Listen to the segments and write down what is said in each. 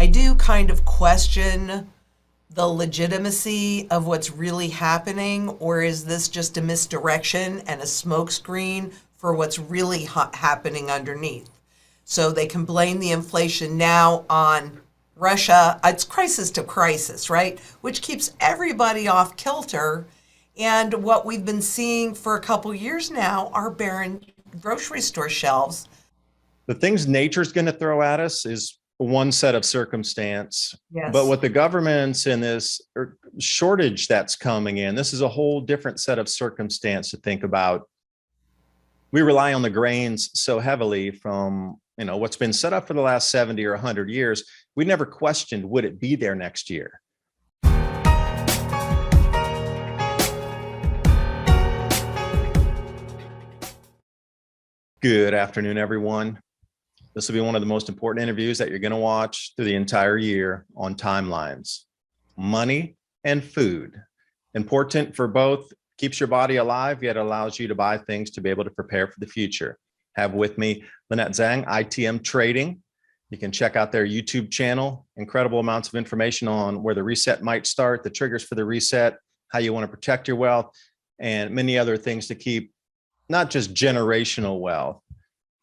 I do kind of question the legitimacy of what's really happening, or is this just a misdirection and a smokescreen for what's really happening underneath? So they can blame the inflation now on Russia. It's crisis to crisis, right? Which keeps everybody off kilter. And what we've been seeing for a couple years now are barren grocery store shelves. The things nature's going to throw at us is one set of circumstance, but Yes. what the government's in this shortage that's coming in, this is a whole different set of circumstance to think about. We rely on the grains so heavily from, what's been set up for the last 70 or 100 years. We never questioned, would it be there next year? Good afternoon, everyone. This will be one of the most important interviews that you're going to watch through the entire year on timelines. Money and food. Important for both, keeps your body alive, yet allows you to buy things to be able to prepare for the future. Have with me Lynette Zang, ITM Trading. You can check out their YouTube channel. Incredible amounts of information on where the reset might start, the triggers for the reset, how you want to protect your wealth, and many other things to keep not just generational wealth,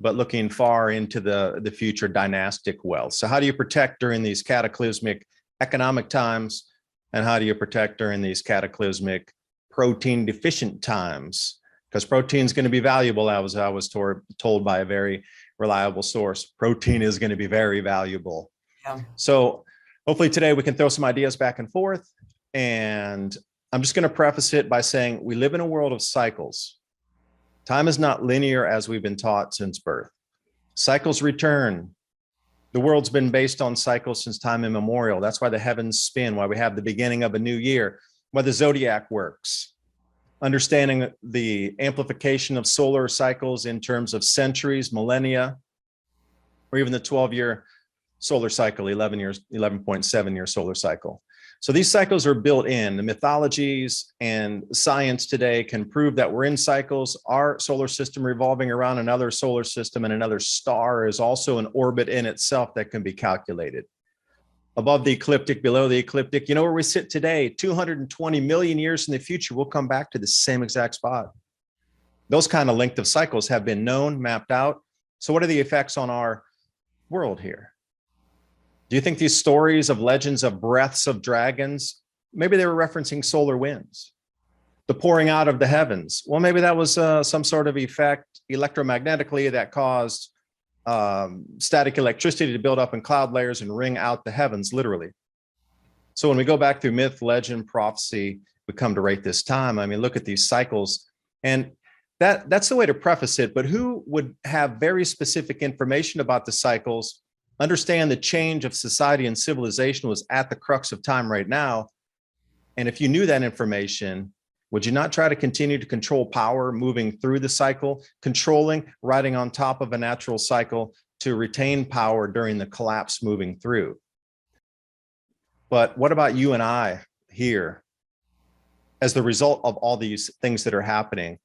but looking far into the future dynastic wealth. So how do you protect during these cataclysmic economic times? And how do you protect during these cataclysmic protein deficient times? Because protein is going to be valuable, as I was told by a very reliable source. Protein is going to be very valuable. Yeah. So hopefully today we can throw some ideas back and forth. And I'm just going to preface it by saying we live in a world of cycles. Time is not linear as we've been taught since birth. Cycles return. The world's been based on cycles since time immemorial. That's why the heavens spin, why we have the beginning of a new year, why the zodiac works. Understanding the amplification of solar cycles in terms of centuries, millennia, or even the 12-year solar cycle, 11.7-year solar cycle. So these cycles are built in. The mythologies and science today can prove that we're in cycles. Our solar system revolving around another solar system and another star is also an orbit in itself that can be calculated. Above the ecliptic, below the ecliptic, you know where we sit today, 220 million years in the future, we'll come back to the same exact spot. Those kind of length of cycles have been known, mapped out. So what are the effects on our world here? Do you think these stories of legends of breaths of dragons, maybe they were referencing solar winds, the pouring out of the heavens? Well, maybe that was some sort of effect electromagnetically that caused static electricity to build up in cloud layers and ring out the heavens, literally. So when we go back through myth, legend, prophecy, we come to right this time. I mean, look at these cycles. And that's the way to preface it. But who would have very specific information about the cycles, understand the change of society and civilization was at the crux of time right now? And if you knew that information, would you not try to continue to control power moving through the cycle, controlling, riding on top of a natural cycle to retain power during the collapse moving through? But what about you and I here as the result of all these things that are happening?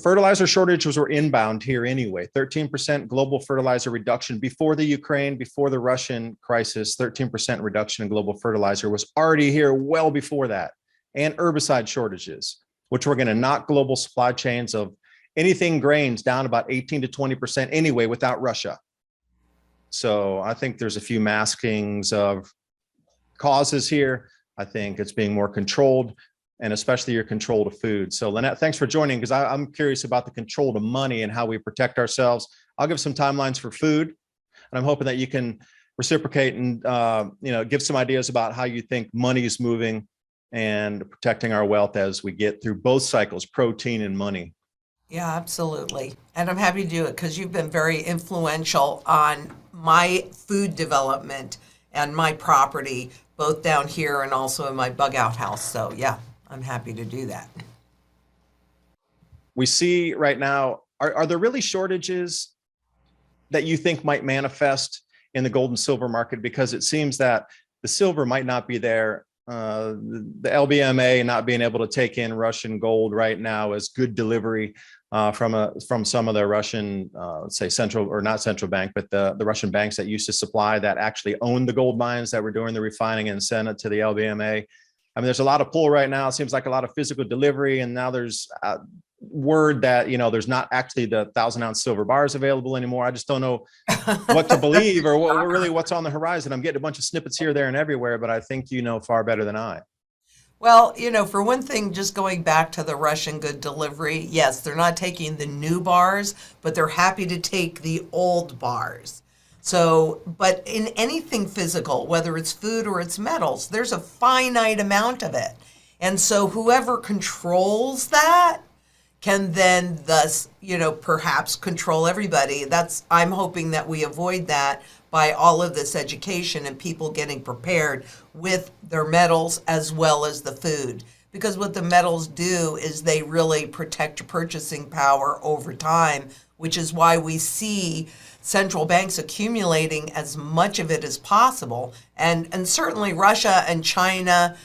Fertilizer shortages were inbound here anyway. 13% global fertilizer reduction before the Ukraine, before the Russian crisis. 13% reduction in global fertilizer was already here well before that. And herbicide shortages, which were going to knock global supply chains of anything grains down about 18 to 20% anyway without Russia. So I think there's a few maskings of causes here. I think it's being more controlled, and especially your control to food. So Lynette, thanks for joining, because I'm curious about the control to money and how we protect ourselves. I'll give some timelines for food, and I'm hoping that you can reciprocate and give some ideas about how you think money is moving and protecting our wealth as we get through both cycles, protein and money. Yeah, absolutely. And I'm happy to do it because you've been very influential on my food development and my property, both down here and also in my bug out house. So yeah, I'm happy to do that. We see right now, are there really shortages that you think might manifest in the gold and silver market? Because it seems that the silver might not be there. The LBMA not being able to take in Russian gold right now as good delivery. from some of the Russian, let's say central or not central bank, but the Russian banks that used to supply, that actually owned the gold mines that were doing the refining and sent it to the LBMA. I mean, there's a lot of pull right now. It seems like a lot of physical delivery, and now there's word that there's not actually the 1,000-ounce silver bars available anymore. I just don't know what to believe or what's on the horizon. I'm getting a bunch of snippets here, there, and everywhere, but I think you know far better than I. Well, for one thing, just going back to the Russian good delivery, yes, they're not taking the new bars, but they're happy to take the old bars. So, but in anything physical, whether it's food or it's metals, there's a finite amount of it. And so whoever controls that can then thus, perhaps control everybody. I'm hoping that we avoid that by all of this education and people getting prepared with their metals as well as the food. Because what the metals do is they really protect your purchasing power over time, which is why we see central banks accumulating as much of it as possible. And certainly Russia and China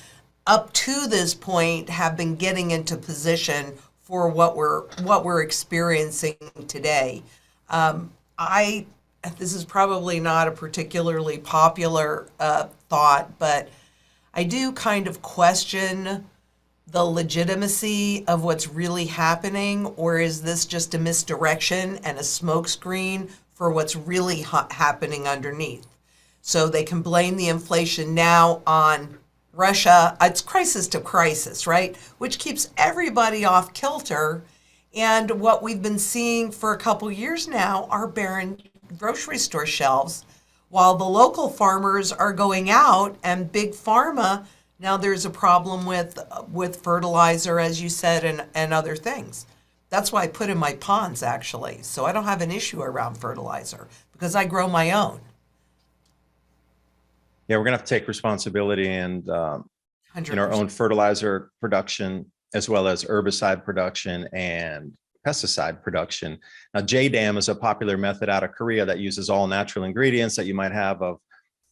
up to this point have been getting into position for what we're experiencing today. This is probably not a particularly popular thought, but I do kind of question the legitimacy of what's really happening, or is this just a misdirection and a smokescreen for what's really happening underneath? So they can blame the inflation now on Russia. It's crisis to crisis, right? Which keeps everybody off kilter. And what we've been seeing for a couple years now are barren grocery store shelves, while the local farmers are going out and big pharma. Now there's a problem with fertilizer, as you said, and other things. That's why I put in my ponds, actually. So I don't have an issue around fertilizer because I grow my own. Yeah, we're gonna have to take responsibility and in our 100%. own fertilizer production, as well as herbicide production and pesticide production. Now, JDAM is a popular method out of Korea that uses all natural ingredients that you might have of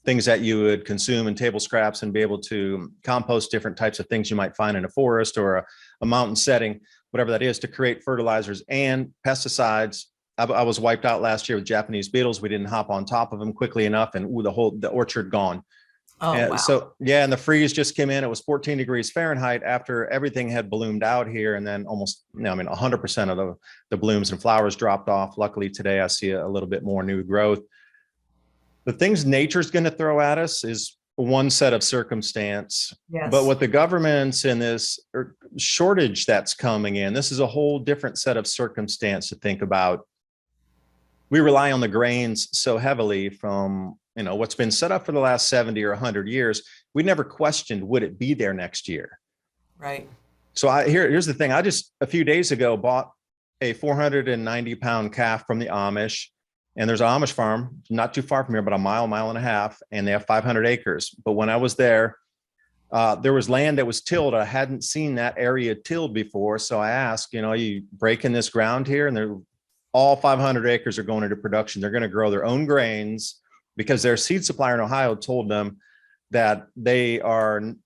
things that you would consume in table scraps and be able to compost different types of things you might find in a forest or a mountain setting, whatever that is, to create fertilizers and pesticides. I was wiped out last year with Japanese beetles. We didn't hop on top of them quickly enough, and the orchard gone. Oh, wow. So yeah, and the freeze just came in. It was 14 degrees Fahrenheit after everything had bloomed out here, and then almost, 100% of the blooms and flowers dropped off. Luckily today I see a little bit more new growth. The things nature's going to throw at us is one set of circumstance, Yes. but with the governments and this shortage that's coming in, this is a whole different set of circumstance to think about. We rely on the grains so heavily from what's been set up for the last 70 or 100 years. We never questioned, would it be there next year? Right. So here's the thing. I just a few days ago bought a 490-pound calf from the Amish, and there's an Amish farm not too far from here, but a mile and a half, and they have 500 acres. But when I was there was land that was tilled. I hadn't seen that area tilled before. So I asked, are you breaking this ground here? And they're all 500 acres are going into production. They're going to grow their own grains because their seed supplier in Ohio told them that they're going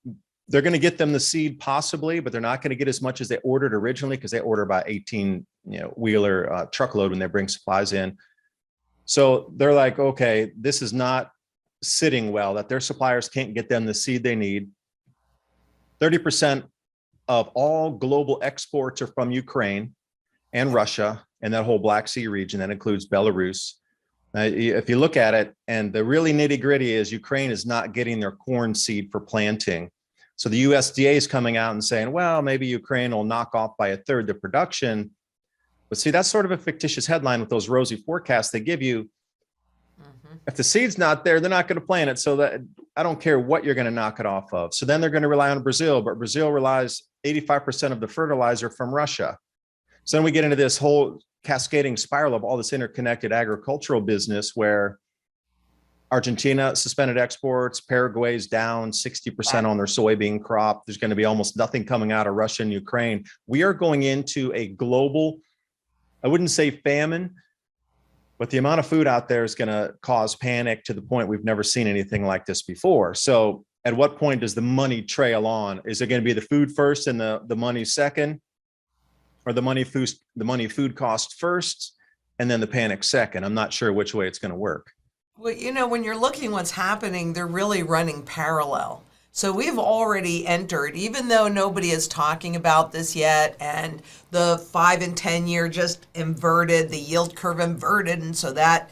to get them the seed possibly, but they're not going to get as much as they ordered originally because they order about 18 wheeler truckload when they bring supplies in. So they're like, okay, this is not sitting well, that their suppliers can't get them the seed they need. 30% of all global exports are from Ukraine and Russia and that whole Black Sea region. That includes Belarus. If you look at it, and the really nitty gritty is Ukraine is not getting their corn seed for planting. So the USDA is coming out and saying, well, maybe Ukraine will knock off by a third the production. But see, that's sort of a fictitious headline with those rosy forecasts they give you. Mm-hmm. If the seed's not there, they're not going to plant it. So that I don't care what you're going to knock it off of. So then they're going to rely on Brazil, but Brazil relies 85% of the fertilizer from Russia. So then we get into this whole cascading spiral of all this interconnected agricultural business where Argentina suspended exports, Paraguay's down 60% on their soybean crop. There's going to be almost nothing coming out of Russia and Ukraine. We are going into a global, I wouldn't say famine, but the amount of food out there is going to cause panic to the point we've never seen anything like this before. So at what point does the money trail on? Is it going to be the food first and the money second? or the money food cost first and then the panic second. I'm not sure which way it's going to work. Well, when you're looking what's happening, they're really running parallel. So we've already entered, even though nobody is talking about this yet, and the 5 and 10 year just inverted, the yield curve inverted, and so that,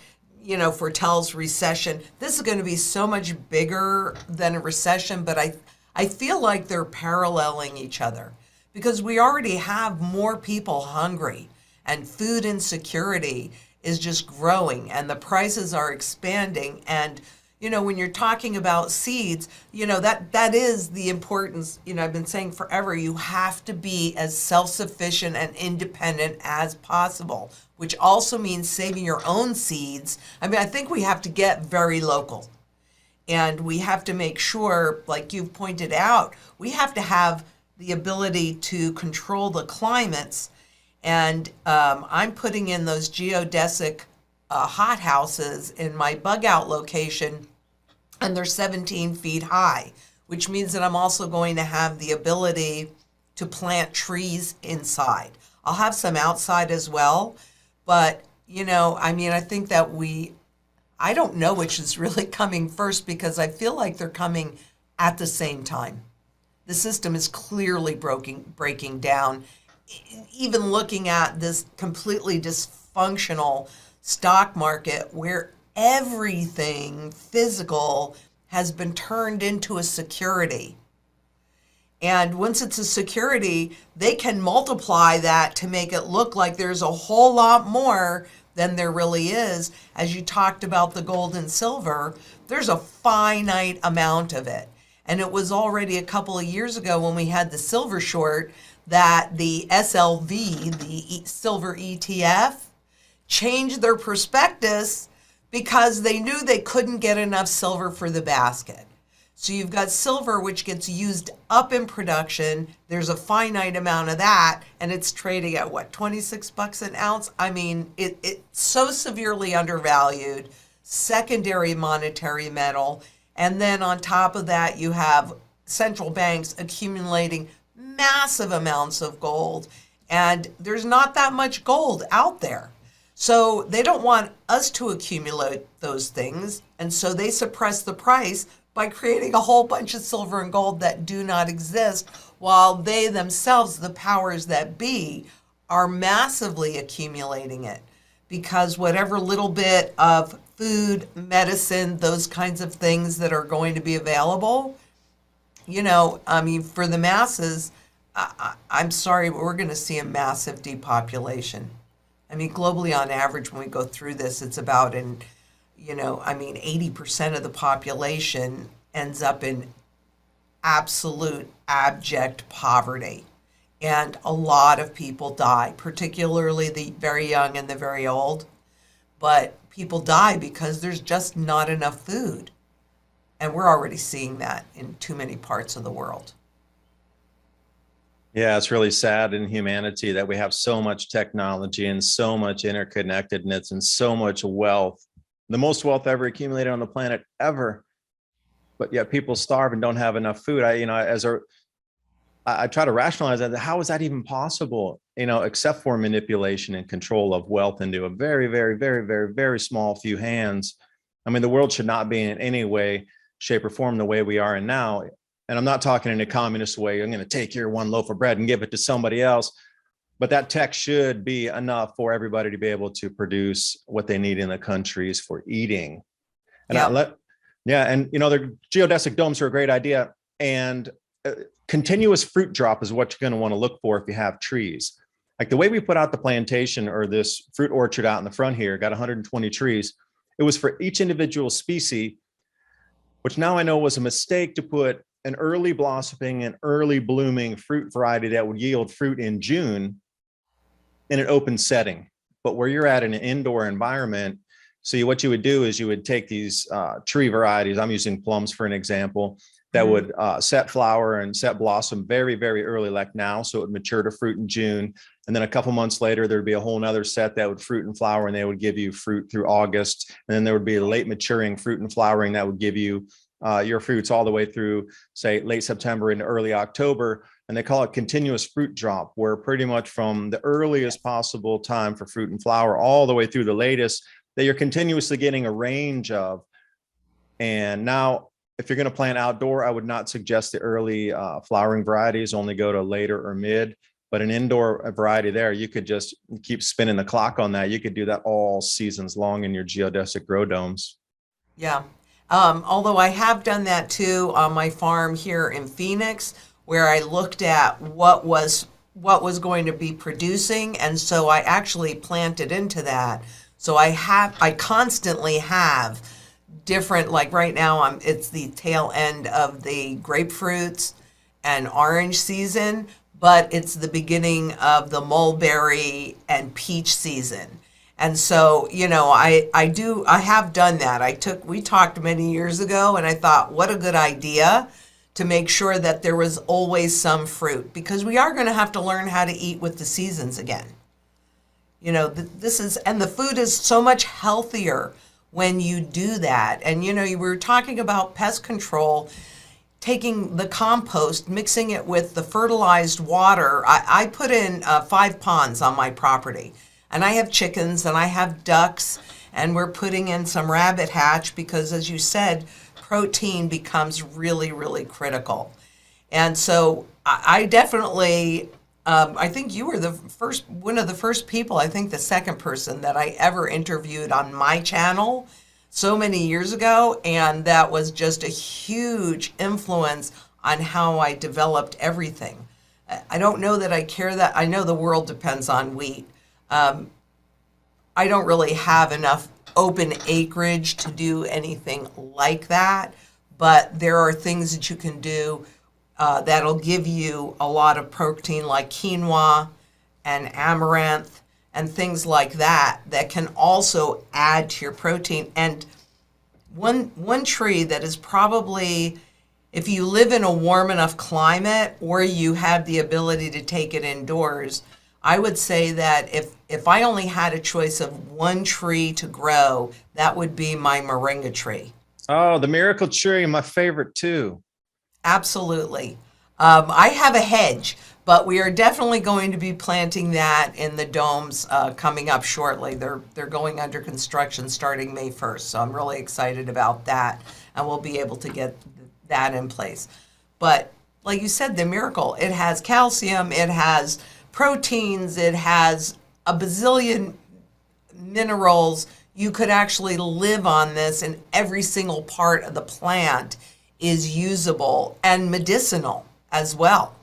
foretells recession. This is going to be so much bigger than a recession, but I feel like they're paralleling each other because we already have more people hungry, and food insecurity is just growing, and the prices are expanding. And when you're talking about seeds, that is the importance. I've been saying forever, you have to be as self-sufficient and independent as possible, which also means saving your own seeds. I think we have to get very local, and we have to make sure, like you've pointed out, we have to have the ability to control the climates. And I'm putting in those geodesic hot houses in my bug out location, and they're 17 feet high, which means that I'm also going to have the ability to plant trees inside. I'll have some outside as well, but I think that I don't know which is really coming first, because I feel like they're coming at the same time. The system is clearly breaking down. Even looking at this completely dysfunctional stock market where everything physical has been turned into a security. And once it's a security, they can multiply that to make it look like there's a whole lot more than there really is. As you talked about the gold and silver, there's a finite amount of it. And it was already a couple of years ago when we had the silver short that the SLV, the silver ETF, changed their prospectus because they knew they couldn't get enough silver for the basket. So you've got silver, which gets used up in production. There's a finite amount of that, and it's trading at what, $26 an ounce? It's so severely undervalued, secondary monetary metal. And then on top of that, you have central banks accumulating massive amounts of gold, and there's not that much gold out there. So they don't want us to accumulate those things, and so they suppress the price by creating a whole bunch of silver and gold that do not exist, while they themselves, the powers that be, are massively accumulating it, because whatever little bit of food, medicine, those kinds of things that are going to be available, for the masses, I'm sorry, but we're going to see a massive depopulation. Globally on average, when we go through this, it's about 80% of the population ends up in absolute abject poverty. And a lot of people die, particularly the very young and the very old. But people die because there's just not enough food. And we're already seeing that in too many parts of the world. Yeah, it's really sad in humanity that we have so much technology and so much interconnectedness and so much wealth, the most wealth ever accumulated on the planet ever. But yet people starve and don't have enough food. I try to rationalize that. How is that even possible? Except for manipulation and control of wealth into a very, very, very, very, very small few hands. The world should not be in any way, shape, or form the way we are in now. And I'm not talking in a communist way. I'm going to take your one loaf of bread and give it to somebody else. But that tech should be enough for everybody to be able to produce what they need in the countries for eating. And the geodesic domes are a great idea. And continuous fruit drop is what you're going to want to look for if you have trees. Like the way we put out the plantation, or this fruit orchard out in the front here, got 120 trees. It was for each individual species, which now I know was a mistake to put an early blossoming and early blooming fruit variety that would yield fruit in June in an open setting. But where you're at in an indoor environment, so what you would do is you would take these tree varieties, I'm using plums for an example, that would set flower and set blossom very, very early, like now. So it would mature to fruit in June. And then a couple months later, there'd be a whole nother set that would fruit and flower, and they would give you fruit through August. And then there would be a late maturing fruit and flowering that would give you your fruits all the way through, say, late September into early October. And they call it continuous fruit drop, where pretty much from the earliest possible time for fruit and flower all the way through the latest, that you're continuously getting a range of. And now, if you're going to plant outdoor, I would not suggest the early flowering varieties, only go to later or mid. But an indoor variety there, you could just keep spinning the clock on that. You could do that all seasons long in your geodesic grow domes. Yeah. Although I have done that too on my farm here in Phoenix, where I looked at what was going to be producing, and so I actually planted into that. So I constantly have different, like right now it's the tail end of the grapefruits and orange season, but it's the beginning of the mulberry and peach season. And so, I have done that. We talked many years ago, and I thought, what a good idea to make sure that there was always some fruit, because we are going to have to learn how to eat with the seasons again. And the food is so much healthier when you do that. And, we were talking about pest control, taking the compost, mixing it with the fertilized water. I put in 5 ponds on my property. And I have chickens and I have ducks, and we're putting in some rabbit hatch because, as you said, protein becomes really, really critical. And so I definitely, I think you were one of the first people, I think the second person that I ever interviewed on my channel so many years ago. And that was just a huge influence on how I developed everything. I don't know that I care that, I know the world depends on wheat. I don't really have enough open acreage to do anything like that, but there are things that you can do that'll give you a lot of protein, like quinoa and amaranth and things like that, that can also add to your protein. And one tree that is probably, if you live in a warm enough climate or you have the ability to take it indoors, I would say that if I only had a choice of one tree to grow, that would be my moringa tree. Oh, the miracle tree, my favorite too. Absolutely. I have a hedge, but we are definitely going to be planting that in the domes coming up shortly. They're going under construction starting May 1st, so I'm really excited about that, and we'll be able to get that in place. But like you said, the miracle, it has calcium, it has proteins, it has a bazillion minerals. You could actually live on this, and every single part of the plant is usable and medicinal as well.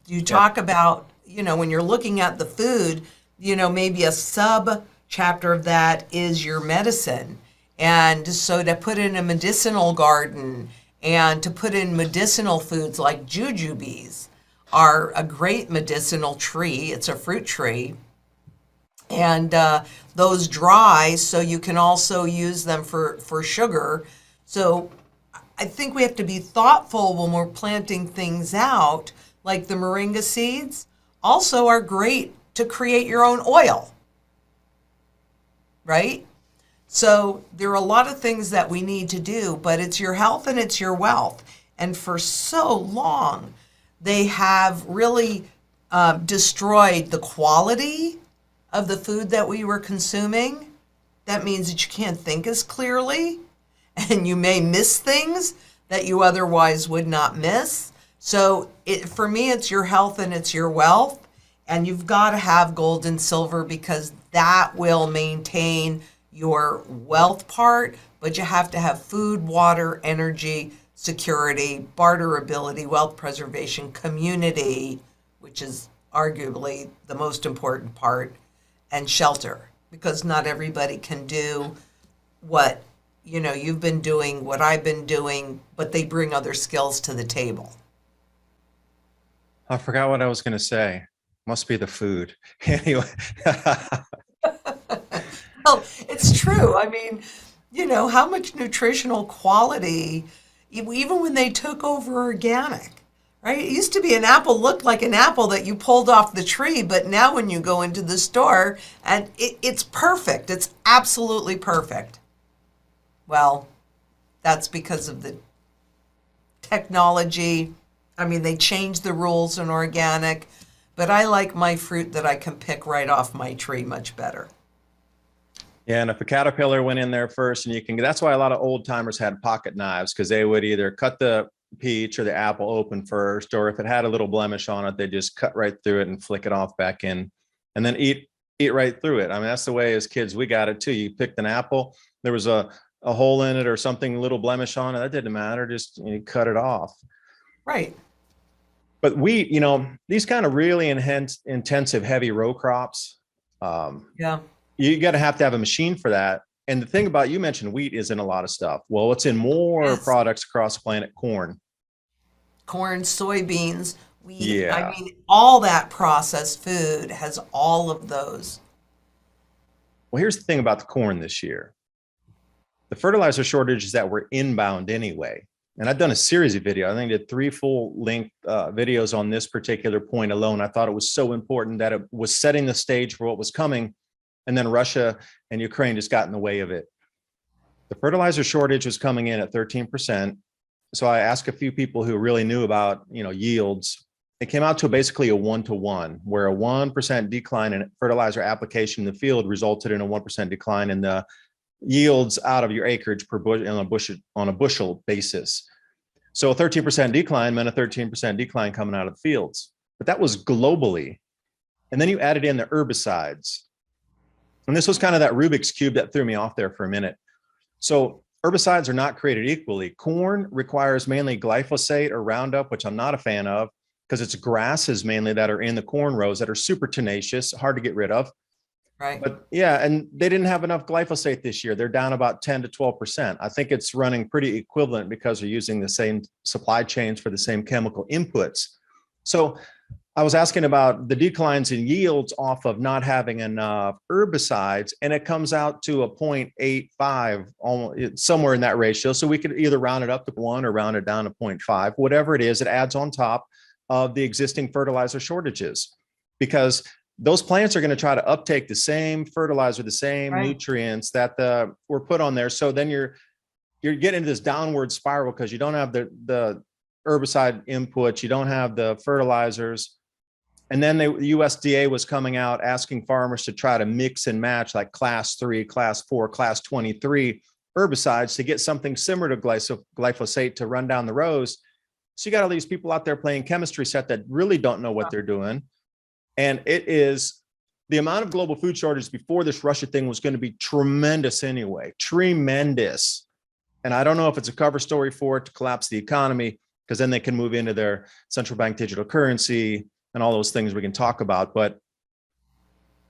You talk about, when you're looking at the food, maybe a sub chapter of that is your medicine. And so to put in a medicinal garden and to put in medicinal foods like jujubes are a great medicinal tree. It's a fruit tree. And those dry, so you can also use them for sugar. So I think we have to be thoughtful when we're planting things out, like the moringa seeds also are great to create your own oil, right? So there are a lot of things that we need to do, but it's your health and it's your wealth. And for so long, they have really destroyed the quality of the food that we were consuming. That means that you can't think as clearly, and you may miss things that you otherwise would not miss. So for me, it's your health and it's your wealth, and you've got to have gold and silver because that will maintain your wealth part, but you have to have food, water, energy, security, barterability, wealth preservation, community, which is arguably the most important part, and shelter, because not everybody can do what you've been doing, what I've been doing, but they bring other skills to the table. I forgot what I was going to say. Must be the food. Anyway. Well, it's true. I mean, how much nutritional quality, even when they took over organic, right? It used to be an apple looked like an apple that you pulled off the tree, but now when you go into the store, and it's perfect. It's absolutely perfect. Well, that's because of the technology. I mean, they changed the rules in organic, but I like my fruit that I can pick right off my tree much better. Yeah, and if a caterpillar went in there first, and that's why a lot of old timers had pocket knives, because they would either cut the peach or the apple open first, or if it had a little blemish on it, they just cut right through it and flick it off back in, and then eat right through it. I mean, that's the way as kids we got it too. You picked an apple, there was a hole in it or something, a little blemish on it, that didn't matter, just cut it off. Right. But wheat, these kind of really intensive, heavy row crops, Yeah. you got to have a machine for that. And the thing about, you mentioned wheat is in a lot of stuff. Well, it's in more Yes. products across the planet. Corn, Soybeans, wheat. Yeah. I mean, all that processed food has all of those. Well, here's the thing about the corn this year. The fertilizer shortages that were inbound anyway. And I've done a series of videos. I think I did 3 full-length videos on this particular point alone. I thought it was so important that it was setting the stage for what was coming. And then Russia and Ukraine just got in the way of it. The fertilizer shortage was coming in at 13%. So I asked a few people who really knew about, yields. It came out to basically a 1-to-1, where a 1% decline in fertilizer application in the field resulted in a 1% decline in the yields out of your acreage per bushel on a bushel basis. So a 13% decline meant a 13% decline coming out of the fields. But that was globally. And then you added in the herbicides. And this was kind of that Rubik's Cube that threw me off there for a minute. So herbicides are not created equally. Corn requires mainly glyphosate or Roundup, which I'm not a fan of, because it's grasses mainly that are in the corn rows that are super tenacious, hard to get rid of. Right. But yeah, and they didn't have enough glyphosate this year. They're down about 10 to 12%. I think it's running pretty equivalent because they're using the same supply chains for the same chemical inputs. So I was asking about the declines in yields off of not having enough herbicides, and it comes out to a 0.85, almost somewhere in that ratio. So we could either round it up to 1 or round it down to 0.5, whatever it is, it adds on top of the existing fertilizer shortages, because those plants are going to try to uptake the same fertilizer, the same Right. nutrients that were put on there. So then you're getting into this downward spiral because you don't have the herbicide inputs, you don't have the fertilizers. And then the USDA was coming out asking farmers to try to mix and match like class 3, class 4, class 23 herbicides to get something similar to glyphosate to run down the rows. So you got all these people out there playing chemistry set that really don't know what they're doing. And it is the amount of global food shortage before this Russia thing was going to be tremendous anyway, tremendous. And I don't know if it's a cover story for it to collapse the economy, because then they can move into their central bank digital currency and all those things we can talk about. But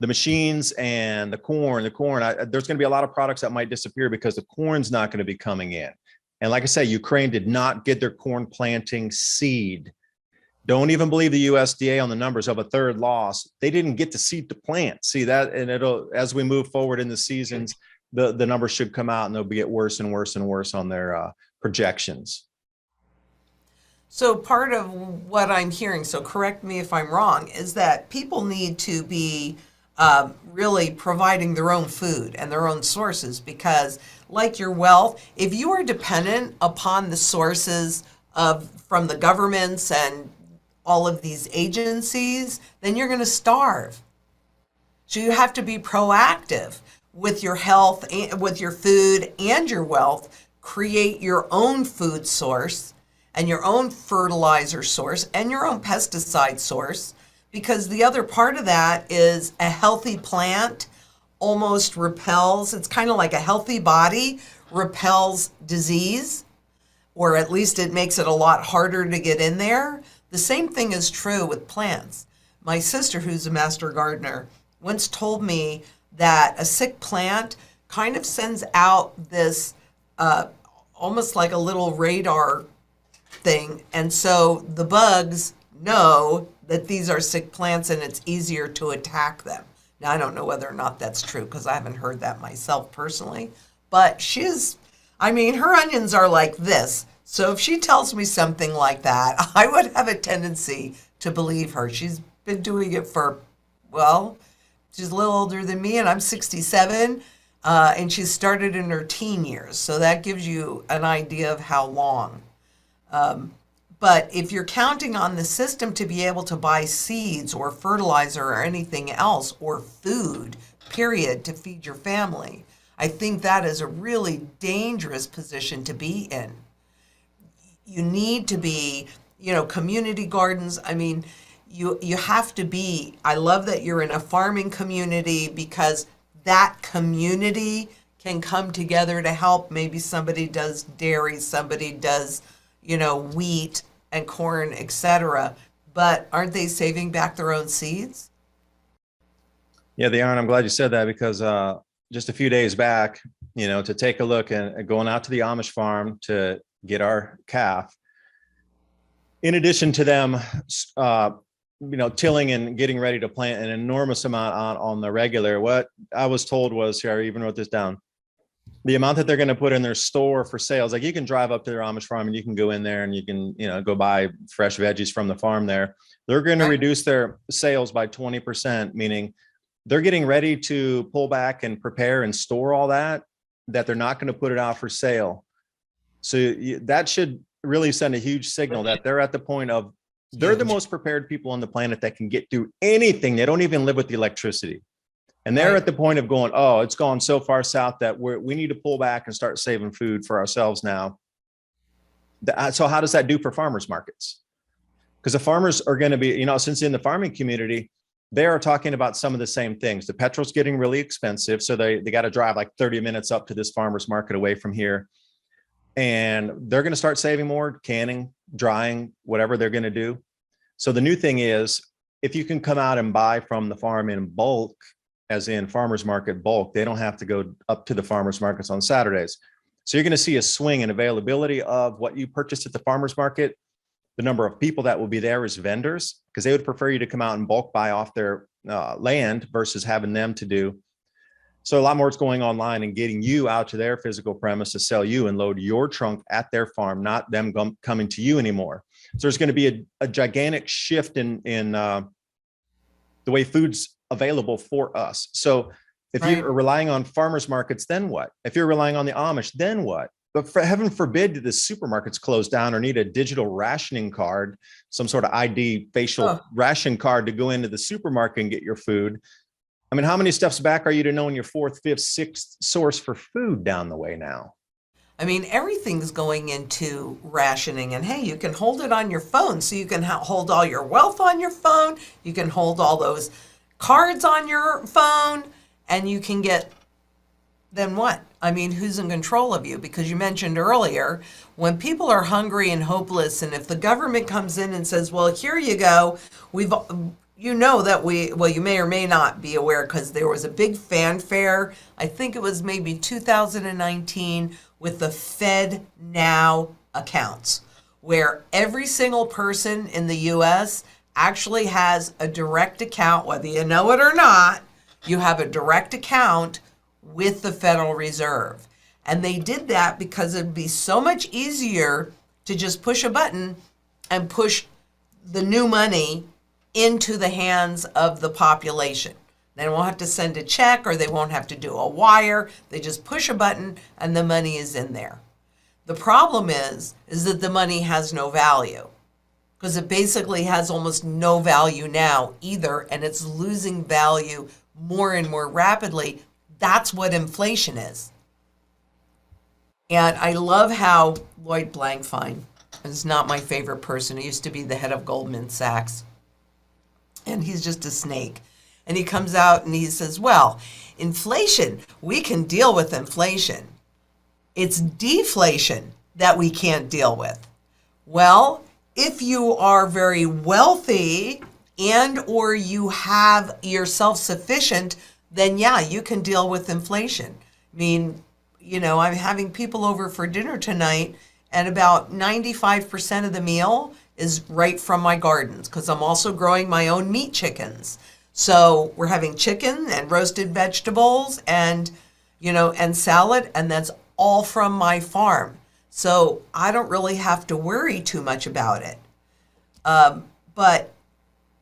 the machines and the corn, there's going to be a lot of products that might disappear because the corn's not going to be coming in. And like I say, Ukraine did not get their corn planting seed. Don't even believe the USDA on the numbers of a third loss. They didn't get the seed to plant. See that, and it'll, as we move forward in the seasons, the numbers should come out and they'll get worse and worse and worse on their projections. So part of what I'm hearing, so correct me if I'm wrong, is that people need to be really providing their own food and their own sources, because like your wealth, if you are dependent upon the sources from the governments and all of these agencies, then you're going to starve. So you have to be proactive with your health, with your food and your wealth. Create your own food source and your own fertilizer source and your own pesticide source, because the other part of that is a healthy plant almost repels, it's kind of like a healthy body repels disease, or at least it makes it a lot harder to get in there. The same thing is true with plants. My sister, who's a master gardener, once told me that a sick plant kind of sends out this almost like a little radar thing. And so the bugs know that these are sick plants and it's easier to attack them. Now, I don't know whether or not that's true because I haven't heard that myself personally, but her onions are like this. So if she tells me something like that, I would have a tendency to believe her. She's been doing it for, well, she's a little older than me and I'm 67. and she started in her teen years. So that gives you an idea of how long. But if you're counting on the system to be able to buy seeds or fertilizer or anything else or food, period, to feed your family, I think that is a really dangerous position to be in. You need to be, community gardens. I mean, you have to be, I love that you're in a farming community because that community can come together to help. Maybe somebody does dairy, somebody does, wheat and corn, etc. But aren't they saving back their own seeds? Yeah, they are. And I'm glad you said that because just a few days back, to take a look and going out to the Amish farm to get our calf, in addition to them, tilling and getting ready to plant an enormous amount on the regular, what I was told was, here, I even wrote this down, the amount that they're going to put in their store for sales. Like you can drive up to their Amish farm and you can go in there and you can, go buy fresh veggies from the farm there. They're going to reduce their sales by 20%, meaning they're getting ready to pull back and prepare and store all that they're not going to put it out for sale. So that should really send a huge signal that they're at the point of, they're the most prepared people on the planet that can get through anything. They don't even live with the electricity. And they're at the point of going, oh, it's gone so far south that we need to pull back and start saving food for ourselves now. So how does that do for farmers markets? Because the farmers are going to be, since in the farming community, they are talking about some of the same things. The petrol's getting really expensive. So they got to drive like 30 minutes up to this farmer's market away from here. And they're going to start saving more, canning, drying, whatever they're going to do. So the new thing is, if you can come out and buy from the farm in bulk, as in farmers market bulk, they don't have to go up to the farmers markets on Saturdays. So you're going to see a swing in availability of what you purchased at the farmers market. The number of people that will be there as vendors, because they would prefer you to come out and bulk buy off their land versus having them to do. So a lot more is going online and getting you out to their physical premise to sell you and load your trunk at their farm, not them coming to you anymore. So there's going to be a gigantic shift in the way food's available for us. So if you're relying on farmers markets, then what? If you're relying on the Amish, then what? But for heaven forbid, the supermarkets close down or need a digital rationing card, some sort of ID facial ration card to go into the supermarket and get your food. I mean, how many steps back are you to knowing your fourth, fifth, sixth source for food down the way now? I mean, everything's going into rationing, and hey, you can hold it on your phone, so you can hold all your wealth on your phone. You can hold all those cards on your phone, and you can get, then what? I mean, who's in control of you? Because you mentioned earlier, when people are hungry and hopeless, and if the government comes in and says, well, here you go, you may or may not be aware, because there was a big fanfare, I think it was maybe 2019, with the Fed Now accounts, where every single person in the U.S. actually has a direct account, whether you know it or not, you have a direct account with the Federal Reserve. And they did that because it'd be so much easier to just push a button and push the new money into the hands of the population. They won't have to send a check, or they won't have to do a wire. They just push a button and the money is in there. The problem is that the money has no value, because it basically has almost no value now either, and it's losing value more and more rapidly. That's what inflation is. And I love how Lloyd Blankfein is not my favorite person. He used to be the head of Goldman Sachs, and he's just a snake. And he comes out and he says, well, inflation, we can deal with inflation. It's deflation that we can't deal with. Well, if you are very wealthy and or you're self-sufficient, then yeah, you can deal with inflation. I mean, I'm having people over for dinner tonight, and about 95% of the meal is right from my gardens, because I'm also growing my own meat chickens. So we're having chicken and roasted vegetables and salad, and that's all from my farm. So I don't really have to worry too much about it. But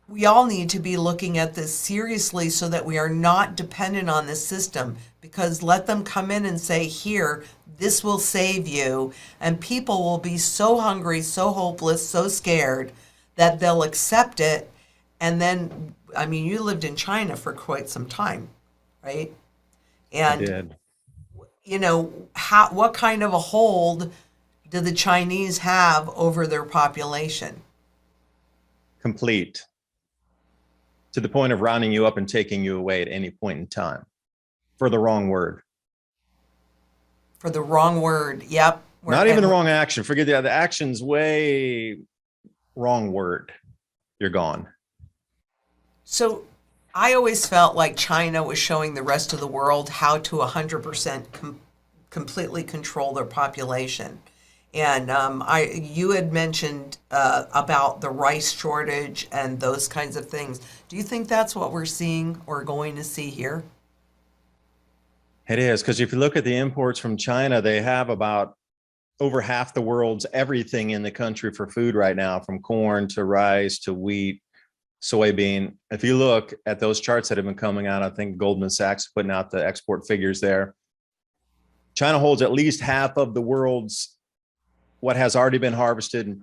we all need to be looking at this seriously so that we are not dependent on the system, because let them come in and say, here, this will save you. And people will be so hungry, so hopeless, so scared that they'll accept it. And then, I mean, you lived in China for quite some time, right? I And, did. you know, what kind of a hold do the Chinese have over their population? Complete, to the point of rounding you up and taking you away at any point in time for the wrong word. For the wrong word. Yep. Not even the wrong action. Forget the action's way wrong word. You're gone. So I always felt like China was showing the rest of the world how to 100% completely control their population. And you had mentioned about the rice shortage and those kinds of things. Do you think that's what we're seeing or going to see here? It is, because if you look at the imports from China, they have about over half the world's everything in the country for food right now, from corn to rice to wheat, soybean. If you look at those charts that have been coming out, I think Goldman Sachs putting out the export figures there. China holds at least half of the world's what has already been harvested